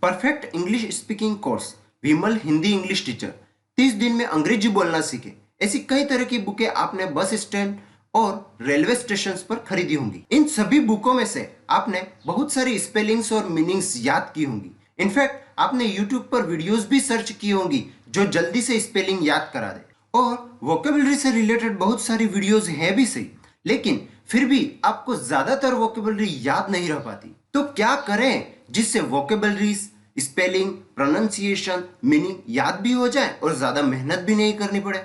Perfect English speaking course, विमल Hindi English teacher, 30 दिन में अंग्रेजी बोलना सीखे। ऐसी कई तरह की बुकें आपने बस स्टैंड और रेलवे स्टेशन पर खरीदी होंगी। इन सभी बुकों में से आपने बहुत सारी स्पेलिंग्स और मीनिंग्स याद की होंगी। इनफैक्ट आपने यूट्यूब पर वीडियोस भी सर्च की होंगी जो जल्दी से स्पेलिंग याद करा दे। और वोकेबलरी से रिलेटेड बहुत सारी वीडियोस हैं भी सही, लेकिन फिर भी आपको ज्यादातर वोकेबलरी याद नहीं रह पाती। तो क्या करें जिससे वोकेबलरीज, स्पेलिंग, प्रोनाउंसिएशन, मीनिंग याद भी हो जाए और ज्यादा मेहनत भी नहीं करनी पड़े।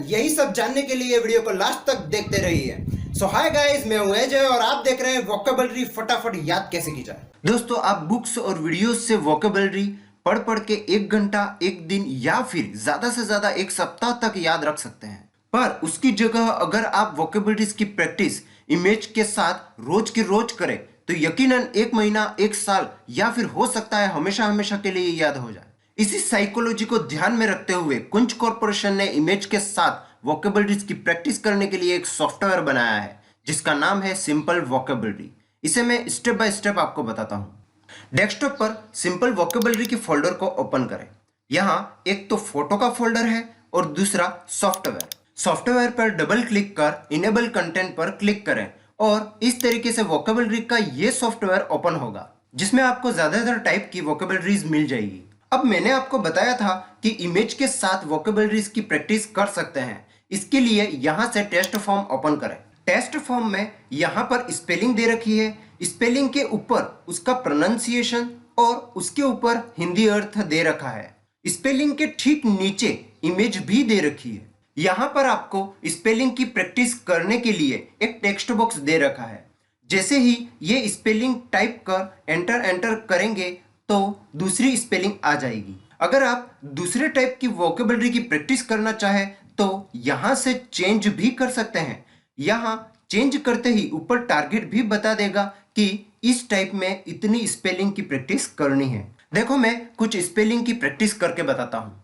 यही सब जानने के लिए वीडियो को लास्ट तक देखते रहिए। सो हाय गाइस, मैं हूं अजय और आप देख रहे हैं वोकेबलरी फटाफट याद कैसे की जाए। दोस्तों, आप बुक्स और वीडियोस से वोकेबलरी पढ़ पढ़ के 1 घंटा, 1 दिन या फिर ज्यादा से ज्यादा 1 सप्ताह तक याद रख सकते हैं। पर उसकी जगह अगर आप वोकेबलरीज की प्रैक्टिस इमेज के साथ रोज के रोज करें तो यकीनन 1 महीना, 1 साल या फिर हो सकता है हमेशा हमेशा के लिए याद हो जाए। इसी साइकोलॉजी को ध्यान में रखते हुए कुंज कॉर्पोरेशन ने इमेज के साथ वोकेबलरीज की प्रैक्टिस करने के लिए एक सॉफ्टवेयर बनाया है जिसका नाम है सिंपल वोकेबलरी। इसे मैं स्टेप बाय स्टेप आपको बताता हूं। डेस्कटॉप पर सिंपल वोकेबलरी के फोल्डर को ओपन करें। यहाँ एक तो फोटो का फोल्डर है और दूसरा सॉफ्टवेयर। सॉफ्टवेयर पर डबल क्लिक कर इनेबल कंटेंट पर क्लिक करें और इस तरीके से वोकेबलरी का ये सॉफ्टवेयर ओपन होगा जिसमें आपको ज्यादातर टाइप की वोकेबलरीज मिल जाएगी। अब मैंने आपको बताया था कि इमेज के साथ वोकेबलरीज की प्रैक्टिस कर सकते हैं। इसके लिए यहां से टेस्ट फॉर्म ओपन करें। टेस्ट फॉर्म में यहां पर स्पेलिंग दे रखी है। स्पेलिंग के ऊपर उसका प्रोनाउंसिएशन और उसके ऊपर हिंदी अर्थ दे रखा है। स्पेलिंग के ठीक नीचे इमेज भी दे रखी है। यहां पर आपको स्पेलिंग की प्रैक्टिस करने के लिए एक टेक्स्ट बॉक्स दे रखा है। जैसे ही ये स्पेलिंग टाइप कर एंटर करेंगे तो दूसरी स्पेलिंग आ जाएगी। अगर आप दूसरे टाइप की वोकेबलरी की प्रैक्टिस करना चाहे तो यहां से चेंज भी कर सकते हैं। यहां चेंज करते ही ऊपर टारगेट भी बता देगा कि इस टाइप में इतनी स्पेलिंग की प्रैक्टिस करनी है। देखो, मैं कुछ स्पेलिंग की प्रैक्टिस करके बताता हूं।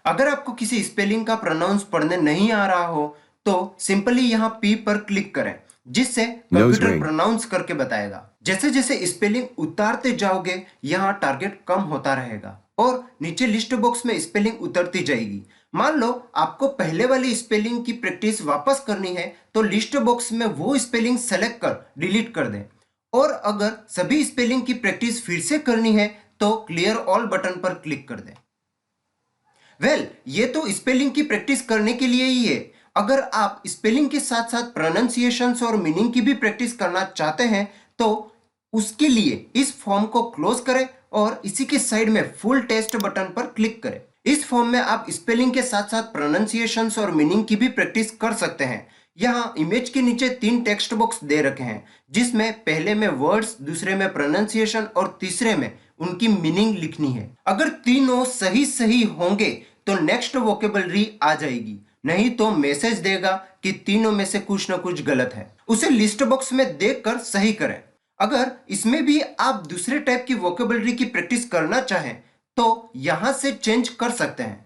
अगर आपको किसी स्पेलिंग का प्रोनाउंस पढ़ने नहीं आ रहा हो तो सिंपली यहां पी पर क्लिक करें जिससे कंप्यूटर प्रोनाउंस करके बताएगा। जैसे जैसे स्पेलिंग उतारते जाओगे यहां टारगेट कम होता रहेगा और नीचे लिस्ट बॉक्स में स्पेलिंग उतरती जाएगी। मान लो आपको पहले वाली स्पेलिंग की प्रैक्टिस वापस करनी है तो लिस्ट बॉक्स में वो स्पेलिंग सेलेक्ट कर डिलीट कर दें। और अगर सभी स्पेलिंग की प्रैक्टिस फिर से करनी है तो क्लियर ऑल बटन पर क्लिक कर दें। ये तो स्पेलिंग की प्रैक्टिस करने के लिए ही है। अगर आप स्पेलिंग के साथ साथ प्रोनाउंसिएशंस और मीनिंग की भी प्रैक्टिस करना चाहते हैं तो उसके लिए इस फॉर्म को क्लोज करें और इसी के साइड में फुल टेस्ट बटन पर क्लिक करें। इस फॉर्म में आप स्पेलिंग के साथ साथ प्रोनाउंसिएशंस और मीनिंग की भी प्रैक्टिस कर सकते हैं। यहाँ इमेज के नीचे 3 टेक्स्ट बॉक्स दे रखे हैं जिसमें पहले में वर्ड्स, दूसरे में प्रोनाउंसिएशन और तीसरे में उनकी मीनिंग लिखनी है। अगर तीनों सही सही होंगे तो नेक्स्ट वोकेबलरी आ जाएगी, नहीं तो मैसेज देगा कि तीनों में से कुछ ना कुछ गलत है। उसे लिस्ट बॉक्स में देखकर सही करें। अगर इसमें भी आप दूसरे टाइप की वोकेबलरी की प्रैक्टिस करना चाहें तो यहां से चेंज कर सकते हैं।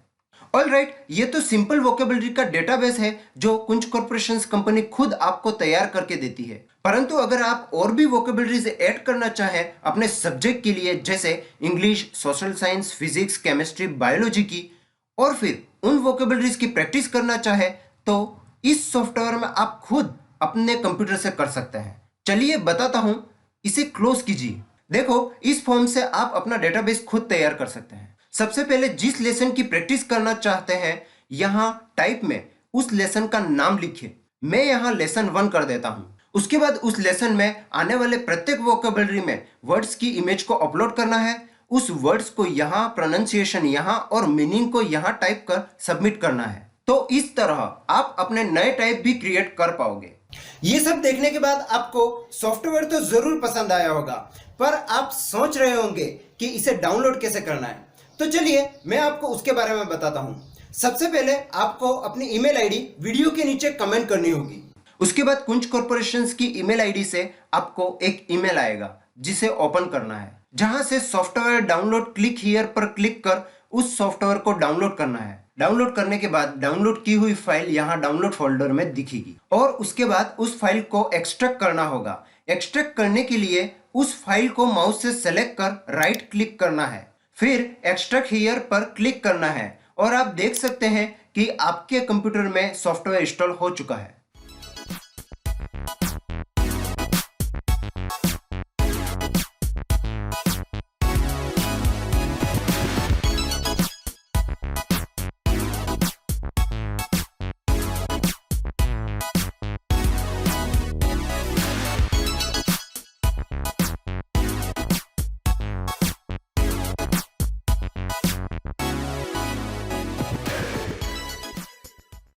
ऑलराइट, ये तो सिंपल वोकेबलरी का डेटाबेस है जो कुंज कॉर्पोरेशन कंपनी खुद आपको तैयार करके देती है। परंतु अगर आप और भी वोकेबलरीज ऐड करना चाहें अपने सब्जेक्ट के लिए, जैसे English, social science, physics, chemistry, biology की, और फिर उन वोकेबलरीज की प्रैक्टिस करना चाहे तो इस सॉफ्टवेयर में आप खुद अपने कंप्यूटर से कर सकते हैं। चलिए बताता हूं, इसे क्लोज कीजिए। देखो, इस फॉर्म से आप अपना डेटाबेस खुद तैयार कर सकते हैं। सबसे पहले जिस लेसन की प्रैक्टिस करना चाहते हैं यहां टाइप में उस लेसन का नाम लिखिए। मैं यहां लेसन 1 कर देता हूं। उसके बाद उस लेसन में आने वाले प्रत्येक वोकेबलरी में वर्ड्स की इमेज को अपलोड करना है। उस वर्ड्स को यहाँ, प्रोनाउंसिएशन यहाँ और मीनिंग को यहाँ टाइप कर सबमिट करना है। तो इस तरह आप अपने नए टाइप भी क्रिएट कर पाओगे। ये सब देखने के बाद आपको सॉफ्टवेयर तो जरूर पसंद आया होगा, पर आप सोच रहे होंगे कि इसे डाउनलोड कैसे करना है। तो चलिए मैं आपको उसके बारे में बताता हूँ। सबसे पहले आपको अपनी ईमेल आईडी वीडियो के नीचे कमेंट करनी होगी। उसके बाद कुंज कॉर्पोरेशन की ईमेल आईडी से आपको एक ईमेल आएगा जिसे ओपन करना है। जहां से सॉफ्टवेयर डाउनलोड क्लिक हियर पर क्लिक कर उस सॉफ्टवेयर को डाउनलोड करना है। डाउनलोड करने के बाद डाउनलोड की हुई फाइल यहाँ डाउनलोड फोल्डर में दिखेगी और उसके बाद उस फाइल को एक्सट्रैक्ट करना होगा। एक्सट्रैक्ट करने के लिए उस फाइल को माउस से सेलेक्ट कर राइट क्लिक करना है, फिर एक्सट्रैक्ट हियर पर क्लिक करना है और आप देख सकते हैं कि आपके कंप्यूटर में सॉफ्टवेयर इंस्टॉल हो चुका है।